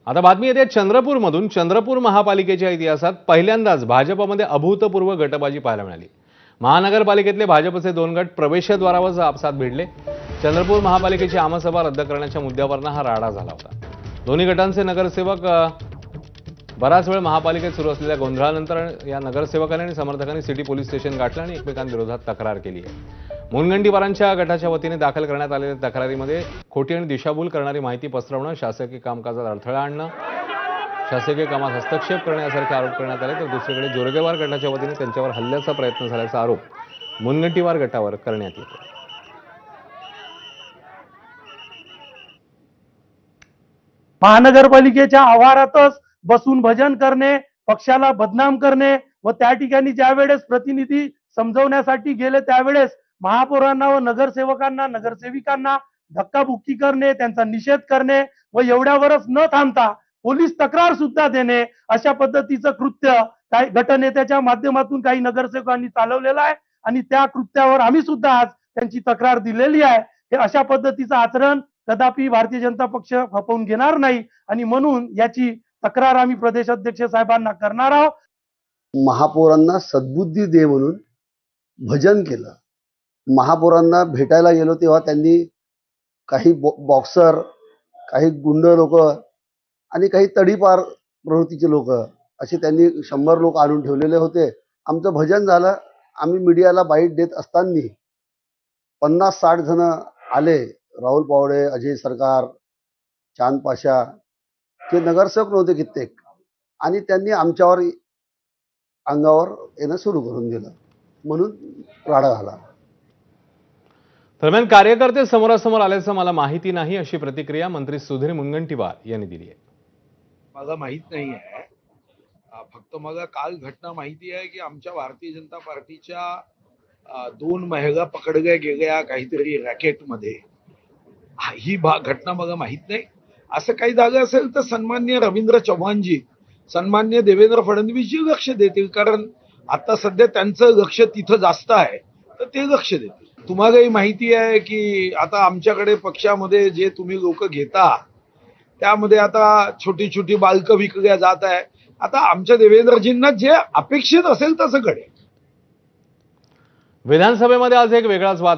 आता बातमी येते चंद्रपूरमधून। चंद्रपूर महापालिकेच्या इतिहासात पहिल्यांदाच भाजपमध्ये अभूतपूर्व गटबाजी पाहायला मिळाली। महानगरपालिकेतले भाजपचे 2 गट प्रवेशद्वारावर आपसात भिडले। चंद्रपूर महापालिकेची आमसभा रद्द करण्याच्या मुद्द्यावरून हा राडा झाला होता। दोन्ही गटांचे नगरसेवक बराच वेळ महापालिकेत सुरू असलेल्या गोंधळानंतर या नगरसेवकांनी आणि समर्थकांनी सिटी पोलीस स्टेशन गाठलं आणि एकमेकांविरोधात तक्रार केली आहे। मुनगंटीवारांच्या गटाच्या वतीने दाखल करण्यात आलेल्या तक्रारीमध्ये खोटी आणि दिशाभूल करणारी माहिती पसरवणं, शासकीय कामकाजात अडथळा आणणं, शासकीय कामात हस्तक्षेप करण्यासारखे आरोप करण्यात आले। तर दुसरीकडे जोरगेवार गटाच्या वतीने त्यांच्यावर हल्ल्याचा प्रयत्न झाल्याचा आरोप मुनगंटीवार गटावर करण्यात येतो। महानगरपालिकेच्या आवारातच बसून भजन करणे, पक्षाला बदनाम करणे व त्या ठिकाणी ज्या वेळेस प्रतिनिधी समजवण्यासाठी गेले त्यावेळेस महापौरांना व नगरसेवकांना, नगरसेविकांना धक्काबुक्की करणे, त्यांचा निषेध करणे व एवढ्यावरच न थांबता पोलीस तक्रार सुद्धा देणे, अशा पद्धतीचं कृत्य काही गटनेत्याच्या माध्यमातून काही नगरसेवकांनी चालवलेलं आहे आणि त्या कृत्यावर आम्ही सुद्धा आज त्यांची तक्रार दिलेली आहे। हे अशा पद्धतीचं आचरण कदापि भारतीय जनता पक्ष खपवून घेणार नाही आणि म्हणून याची तक्रार आम्ही प्रदेशाध्यक्ष साहेबांना करणार आहोत। महापौरांना सद्बुद्धी दे म्हणून भजन केलं। महापौरांना भेटायला गेलो तेव्हा त्यांनी काही बॉक्सर, काही गुंड लोक आणि काही तडीपार प्रवृत्तीचे लोक असे त्यांनी 100 लोक आणून ठेवलेले होते। आमचं भजन झालं। आम्ही मीडियाला बाईट देत असताना 50-60 जण आले। राहुल पावडे, अजय सरकार, चांद पाशा ते नगरसेवक नव्हते कित्येक, आणि त्यांनी आमच्यावर अंगावर येणं सुरू करून दिलं, म्हणून राडा झाला। दरम्यान कार्यकर्ते समोरासमोर आल्याचं मला माहिती नाही, अशी प्रतिक्रिया मंत्री सुधीर मुनगंटीवार यांनी दिली आहे। मला माहित नाही आहे, फक्त मला काल घटना माहिती आहे की आमच्या भारतीय जनता पार्टीच्या 2 महिला पकडल्या गेल्या काहीतरी रॅकेटमध्ये। ही घटना मला माहित नाही। असं काही झालं असेल तर सन्माननीय रवींद्र चव्हाणजी, सन्माननीय देवेंद्र फडणवीसजी लक्ष देतील, कारण आता सध्या त्यांचं लक्ष तिथं जास्त आहे, तर ते लक्ष देतील। तुम्हालाही माहिती आहे की आता आमच्याकडे पक्षामध्ये जे तुम्ही लोक घेता त्यामध्ये आता छोटी छोटी बालकं विकल्या जात आहे। आता आमच्या देवेंद्रजींना जे अपेक्षित असेल तसं घडेल। विधानसभेमध्ये आज एक वेगळाच वाद